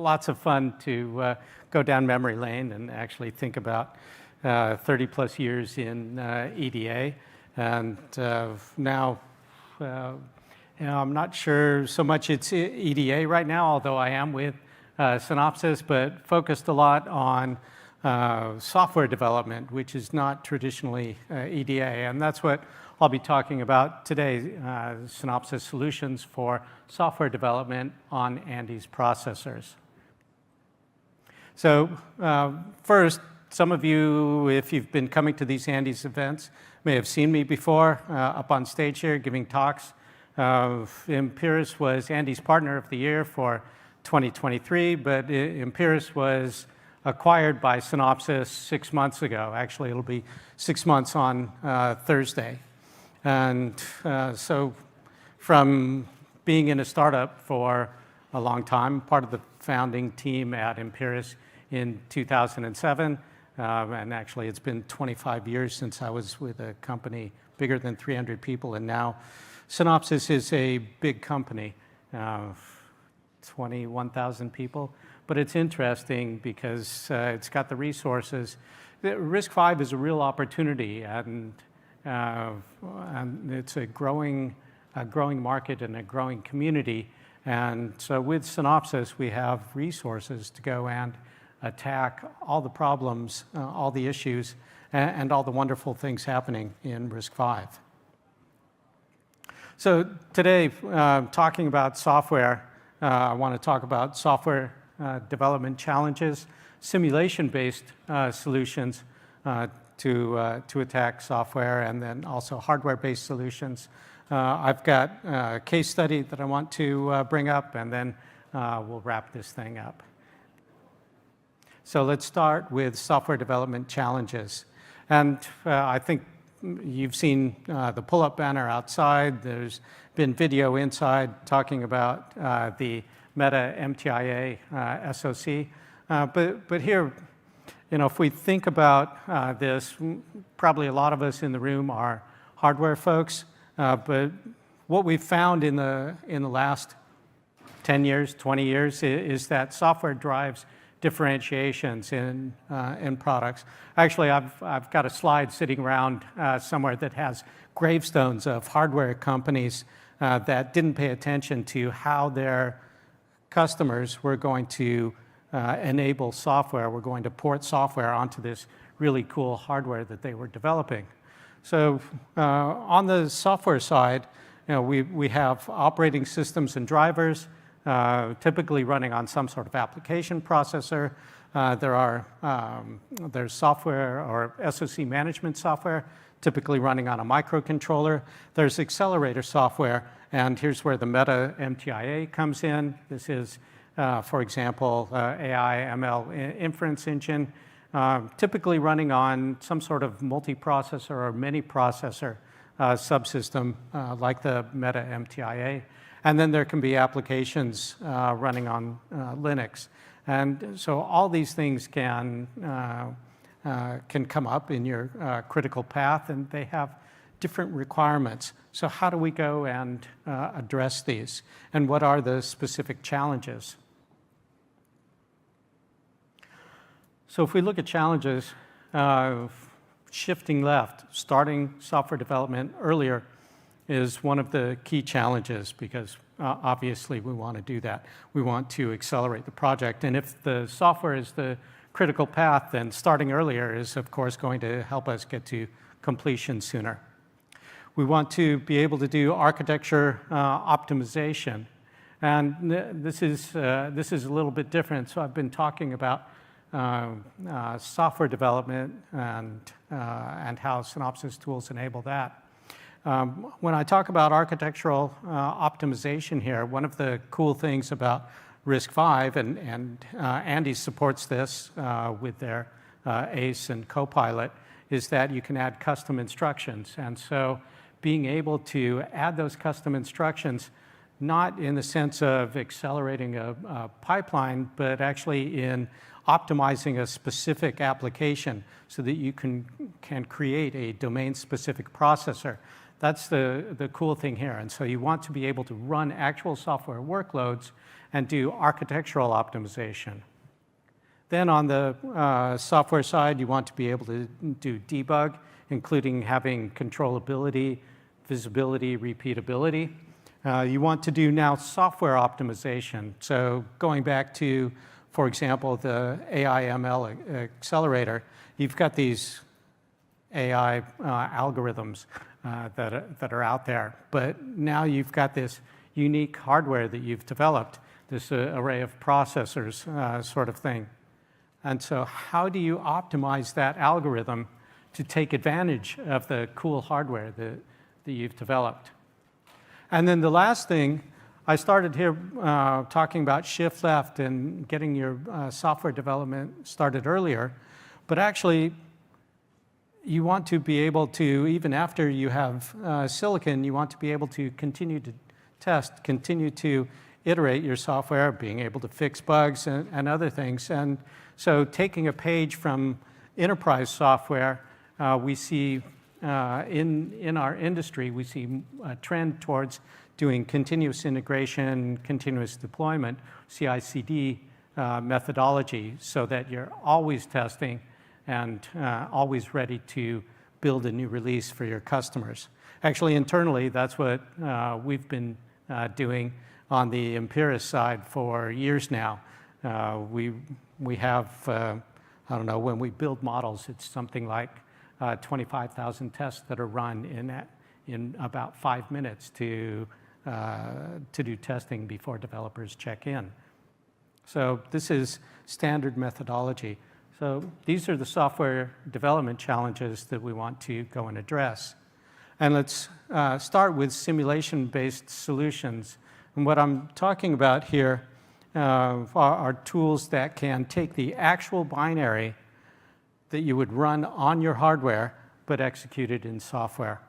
lots of fun to go down memory lane and actually think about 30 plus years in EDA. And now, I'm not sure so much it's EDA right now, although I am with Synopsys, but focused a lot on software development, which is not traditionally EDA. And that's what I'll be talking about today, Synopsys solutions for software development on Andes processors. So first, some of you, if you've been coming to these Andes events, may have seen me before up on stage here giving talks. Imperis was Andes Partner of the Year for 2023, but Imperis was acquired by Synopsys 6 months ago. Actually, it'll be 6 months on Thursday. And so from being in a startup for a long time, part of the founding team at Imperis in 2007, and actually it's been 25 years since I was with a company bigger than 300 people, and now Synopsys is a big company, 21,000 people. But it's interesting because it's got the resources. RISC-V is a real opportunity, and it's a growing market and a growing community. And so with Synopsys, we have resources to go and attack all the problems, all the issues, and all the wonderful things happening in RISC-V. So today, talking about software, I want to talk about software development challenges, simulation-based solutions to attack software, and then also hardware-based solutions. I've got a case study that I want to bring up, and then we'll wrap this thing up. So let's start with software development challenges. And I think you've seen the pull-up banner outside. There's been video inside talking about the Meta MTIA SoC. But here, if we think about this, probably a lot of us in the room are hardware folks. But what we've found in the last 10 years, 20 years, is that software drives differentiations in products. Actually, I've got a slide sitting around somewhere that has gravestones of hardware companies that didn't pay attention to how their customers were going to enable software, were going to port software onto this really cool hardware that they were developing. So on the software side, we have operating systems and drivers, typically running on some sort of application processor. There's software or SoC management software, typically running on a microcontroller. There's accelerator software, and here's where the Meta MTIA comes in. This is, for example, AI ML inference engine, typically running on some sort of multiprocessor or many processor subsystem like the Meta MTIA. And then there can be applications running on Linux. And so all these things can come up in your critical path, and they have different requirements. So how do we go and address these? And what are the specific challenges? So if we look at challenges, shifting left, starting software development earlier is one of the key challenges, because obviously we want to do that. We want to accelerate the project. And if the software is the critical path, then starting earlier is, of course, going to help us get to completion sooner. We want to be able to do architecture optimization. And this is a little bit different. So I've been talking about software development and how Synopsys tools enable that. When I talk about architectural optimization here, one of the cool things about RISC-V, and Andes supports this with their ACE and Copilot, is that you can add custom instructions. And so being able to add those custom instructions, not in the sense of accelerating a pipeline, but actually in optimizing a specific application so that you can create a domain-specific processor. That's the cool thing here. And so you want to be able to run actual software workloads and do architectural optimization. Then on the software side, you want to be able to do debug, including having controllability, visibility, repeatability. You want to do now software optimization. So going back to, for example, the AI/ML accelerator, you've got these AI algorithms that are out there. But now you've got this unique hardware that you've developed, this array of processors sort of thing. And so how do you optimize that algorithm to take advantage of the cool hardware that you've developed? And then the last thing, I started here talking about shift left and getting your software development started earlier. But actually, you want to be able to, even after you have silicon, you want to be able to continue to test, continue to iterate your software, being able to fix bugs and other things. And so taking a page from enterprise software, we see in our industry, we see a trend towards doing continuous integration, continuous deployment, CI/CD methodology, so that you're always testing and always ready to build a new release for your customers. Actually, internally, that's what we've been doing on the Empirist side for years now. We have, I don't know, when we build models, it's something like 25,000 tests that are run in about 5 minutes to do testing before developers check in. So this is standard methodology. So these are the software development challenges that we want to go and address. And let's start with simulation-based solutions. And what I'm talking about here are tools that can take the actual binary that you would run on your hardware, but execute it in software.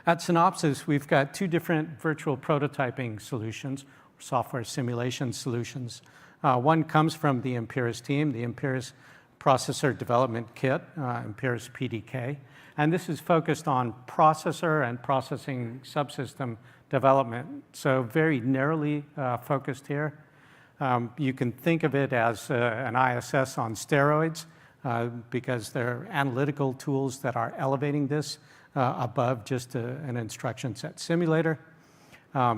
At Synopsys, we've got 2 different virtual prototyping solutions, software simulation solutions. One comes from the Empirist team, the Empirist Processor Development Kit, Empirist PDK. And this is focused on processor and processing subsystem development, so very narrowly focused here. You can think of it as an ISS on steroids because they're analytical tools that are elevating this above just an instruction set simulator.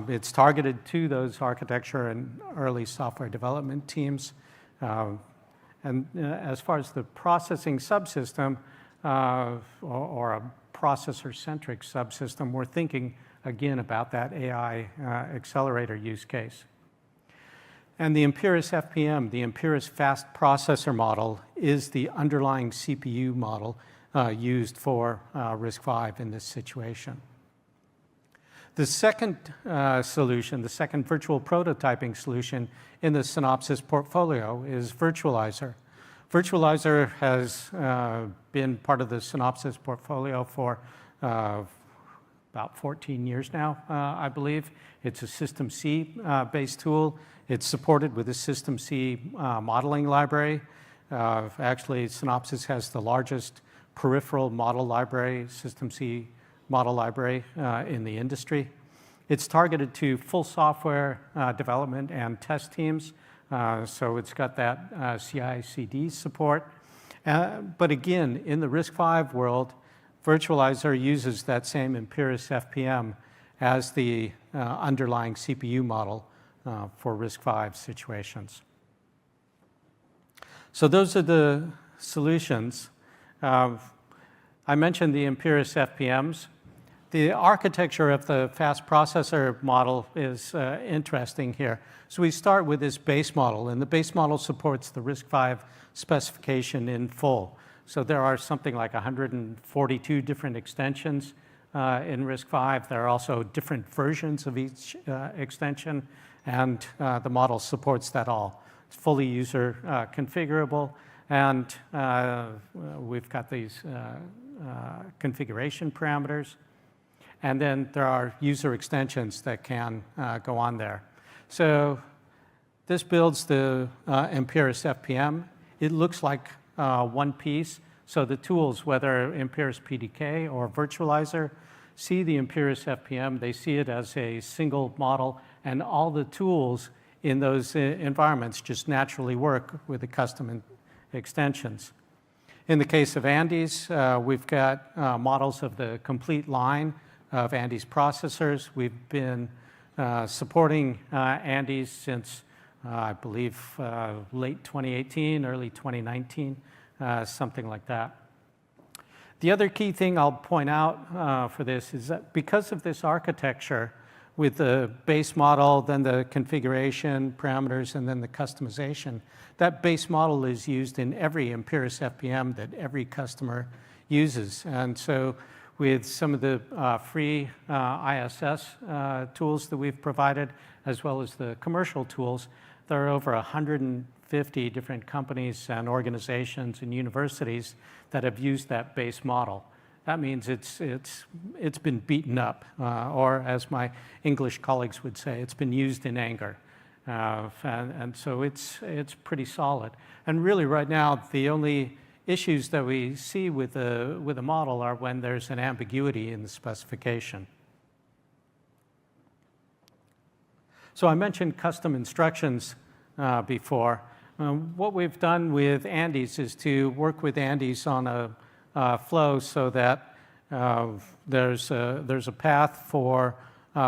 It's targeted to those architecture and early software development teams. And as far as the processing subsystem or a processor-centric subsystem, we're thinking again about that AI accelerator use case. And the Empirist FPM, the Empirist Fast Processor model, is the underlying CPU model used for RISC-V in this situation. The second solution, the second virtual prototyping solution in the Synopsys portfolio is Virtualizer. Virtualizer has been part of the Synopsys portfolio for about 14 years now, I believe. It's a System C based tool. It's supported with a System C modeling library. Actually, Synopsys has the largest peripheral model library, System C model library in the industry. It's targeted to full software development and test teams. So it's got that CI/CD support. But again, in the RISC-V world, Virtualizer uses that same Empirist FPM as the underlying CPU model for RISC-V situations. So those are the solutions. I mentioned the Empirist FPMs. The architecture of the fast processor model is interesting here. So we start with this base model, and the base model supports the RISC-V specification in full. So there are something like 142 different extensions in RISC-V. There are also different versions of each extension, and the model supports that all. It's fully user configurable, and we've got these configuration parameters. And then there are user extensions that can go on there. So this builds the Empirist FPM. It looks like one piece. So the tools, whether Empirist PDK or Virtualizer, see the Empirist FPM. They see it as a single model, and all the tools in those environments just naturally work with the custom extensions. In the case of Andes, we've got models of the complete line of Andes processors. We've been supporting Andes since, I believe, late 2018, early 2019, something like that. The other key thing I'll point out for this is that because of this architecture, with the base model, then the configuration, parameters, and then the customization, that base model is used in every Empirus FPM that every customer uses. And so with some of the free ISS tools that we've provided, as well as the commercial tools, there are over 150 different companies and organizations and universities that have used that base model. That means it's been beaten up, or as my English colleagues would say, it's been used in anger. And so it's pretty solid. And really right now, the only issues that we see with the model are when there's an ambiguity in the specification. So I mentioned custom instructions before. What we've done with Andes is to work with Andes on a flow so that there's a path for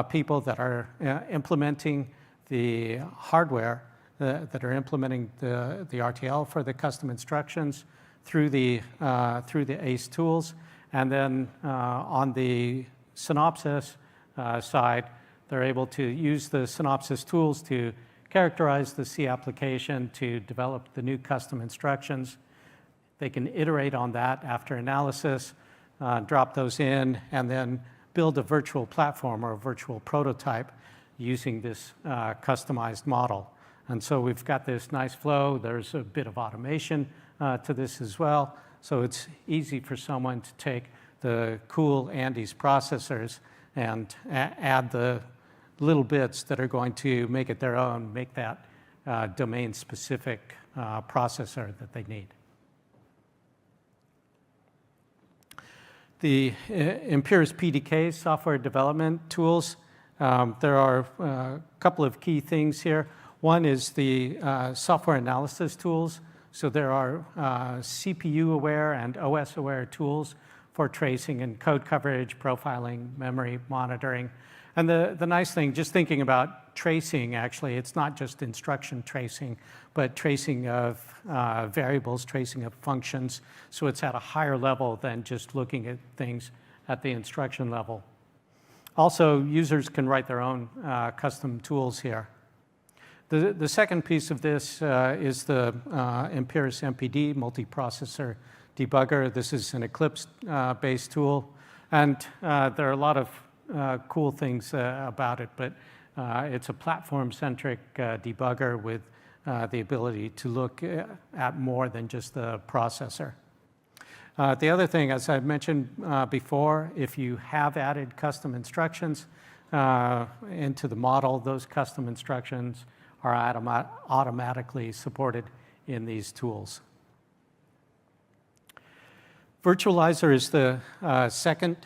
people that are implementing the hardware, that are implementing the RTL for the custom instructions through the ACE tools. And then on the Synopsys side, they're able to use the Synopsys tools to characterize the C application, to develop the new custom instructions. They can iterate on that after analysis, drop those in, and then build a virtual platform or a virtual prototype using this customized model. And so we've got this nice flow. There's a bit of automation to this as well. So it's easy for someone to take the cool Andes processors and add the little bits that are going to make it their own, make that domain-specific processor that they need. The Empirus PDK software development tools, there are a couple of key things here. One is the software analysis tools. So there are CPU-aware and OS-aware tools for tracing and code coverage, profiling, memory monitoring. And the nice thing, just thinking about tracing, actually, it's not just instruction tracing, but tracing of variables, tracing of functions. So it's at a higher level than just looking at things at the instruction level. Also, users can write their own custom tools here. The second piece of this is the Empirus MPD, multiprocessor debugger. This is an Eclipse-based tool. And there are a lot of cool things about it, but it's a platform-centric debugger with the ability to look at more than just the processor. The other thing, as I mentioned before, if you have added custom instructions into the model, those custom instructions are automatically supported in these tools. Virtualizer is the second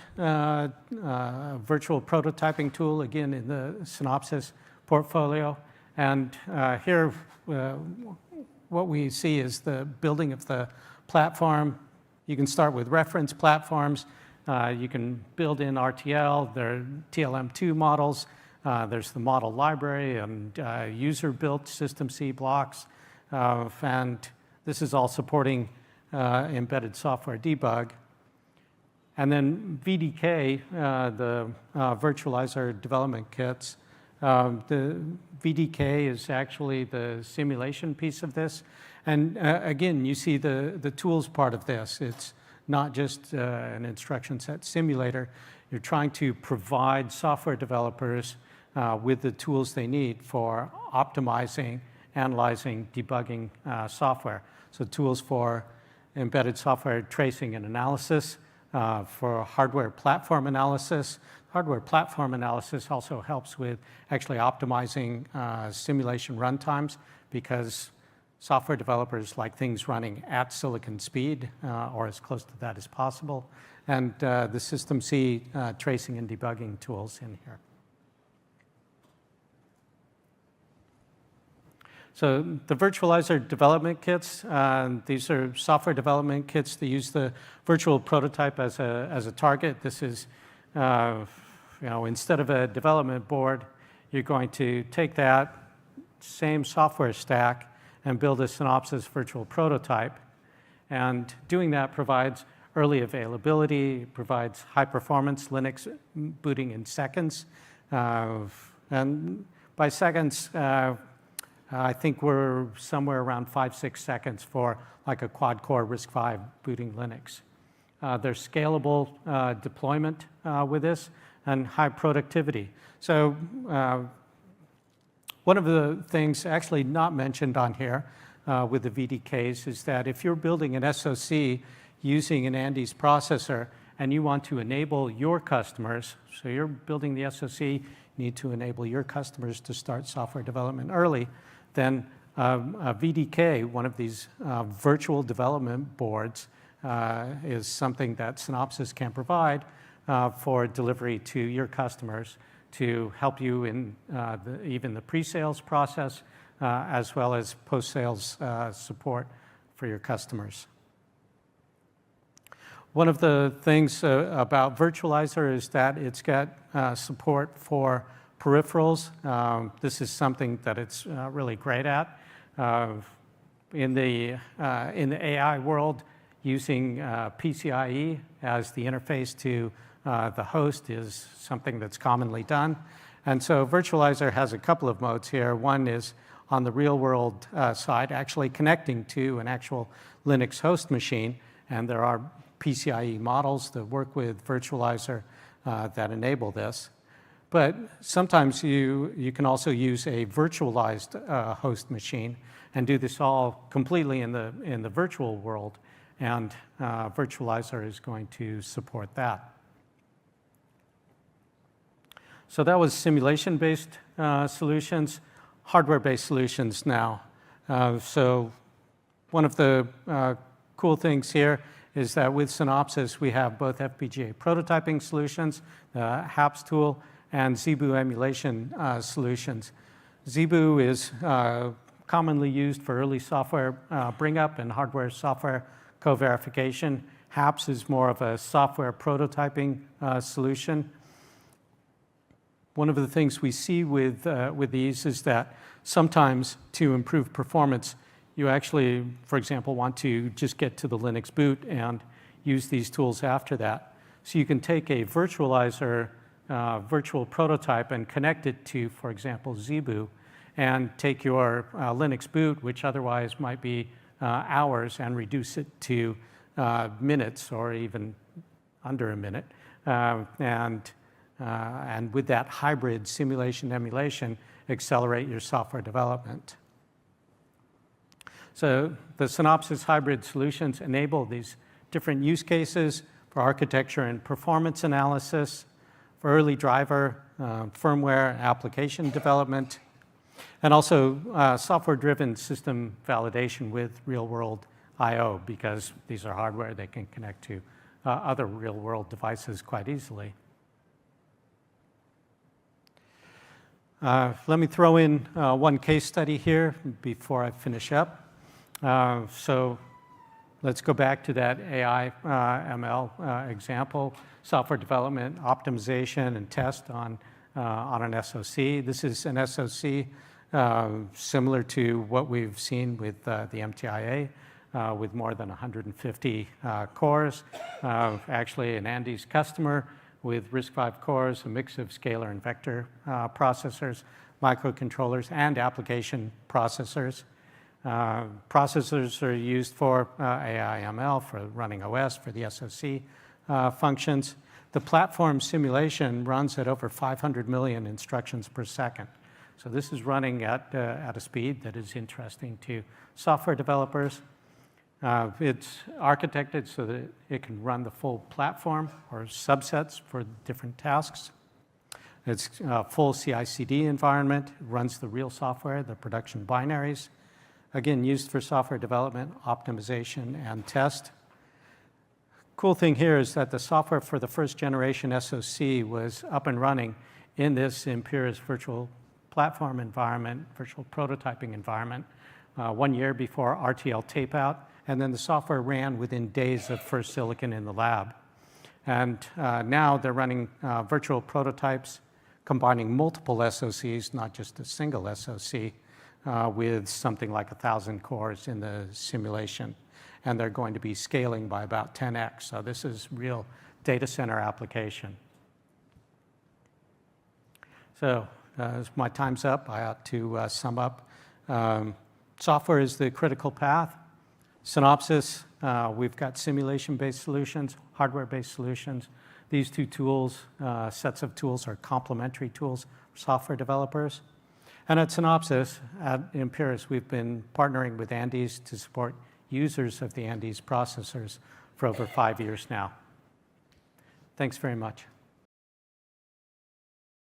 virtual prototyping tool, again, in the Synopsys portfolio. And here, what we see is the building of the platform. You can start with reference platforms. You can build in RTL. There are TLM2 models. There's the model library and user-built System C blocks. And this is all supporting embedded software debug. And then VDK, the virtualizer development kits. The VDK is actually the simulation piece of this. And again, you see the tools part of this. It's not just an instruction set simulator. You're trying to provide software developers with the tools they need for optimizing, analyzing, debugging software. So tools for embedded software tracing and analysis, for hardware platform analysis. Hardware platform analysis also helps with actually optimizing simulation runtimes, because software developers like things running at silicon speed or as close to that as possible. And the System C tracing and debugging tools in here. So the virtualizer development kits, these are software development kits that use the virtual prototype as a target. This is, instead of a development board, you're going to take that same software stack and build a Synopsys virtual prototype. And doing that provides early availability, provides high performance Linux booting in seconds. And by seconds, I think we're somewhere around 5-6 seconds for like a quad-core RISC-V booting Linux. There's scalable deployment with this and high productivity. So one of the things actually not mentioned on here with the VDKs is that if you're building an SoC using an Andes processor and you want to enable your customers, so you're building the SoC, you need to enable your customers to start software development early, then a VDK, one of these virtual development boards, is something that Synopsys can provide for delivery to your customers to help you in even the pre-sales process as well as post-sales support for your customers. One of the things about Virtualizer is that it's got support for peripherals. This is something that it's really great at. In the AI world, using PCIe as the interface to the host is something that's commonly done. And so Virtualizer has a couple of modes here. One is on the real world side, actually connecting to an actual Linux host machine. And there are PCIe models that work with Virtualizer that enable this. But sometimes you can also use a virtualized host machine and do this all completely in the virtual world. And Virtualizer is going to support that. So that was simulation-based solutions, hardware-based solutions now. So one of the cool things here is that with Synopsys, we have both FPGA prototyping solutions, the HAPS tool, and ZeBu emulation solutions. ZeBu is commonly used for early software bring-up and hardware-software co-verification. HAPS is more of a software prototyping solution. One of the things we see with these is that sometimes to improve performance, you actually, for example, want to just get to the Linux boot and use these tools after that. So you can take a virtualizer virtual prototype and connect it to, for example, ZeBu, and take your Linux boot, which otherwise might be hours, and reduce it to minutes or even under a minute. And with that hybrid simulation emulation, accelerate your software development. So the Synopsys hybrid solutions enable these different use cases for architecture and performance analysis, for early driver, firmware, application development, and also software-driven system validation with real-world I/O, because these are hardware they can connect to other real-world devices quite easily. Let me throw in one case study here before I finish up. So let's go back to that AI ML example, software development, optimization, and test on an SoC. This is an SoC similar to what we've seen with the MTIA, with more than 150 cores. Actually, an Andes customer with RISC-V cores, a mix of scalar and vector processors, microcontrollers, and application processors. Processors are used for AI ML, for running OS, for the SoC functions. The platform simulation runs at over 500 million instructions per second. So this is running at a speed that is interesting to software developers. It's architected so that it can run the full platform or subsets for different tasks. It's a full CI/CD environment. It runs the real software, the production binaries. Again, used for software development, optimization, and test. Cool thing here is that the software for the first generation SoC was up and running in this Imperius virtual platform environment, virtual prototyping environment, 1 year before RTL tape-out, and then the software ran within days of first silicon in the lab. And now they're running virtual prototypes, combining multiple SoCs, not just a single SoC, with something like 1,000 cores in the simulation. And they're going to be scaling by about 10x. So this is real data center application. So as my time's up, I ought to sum up. Software is the critical path. Synopsys, we've got simulation-based solutions, hardware-based solutions. These two tools, sets of tools, are complementary tools for software developers. And at Synopsys, at Imperis, we've been partnering with Andes to support users of the Andes processors for over 5 years now. Thanks very much.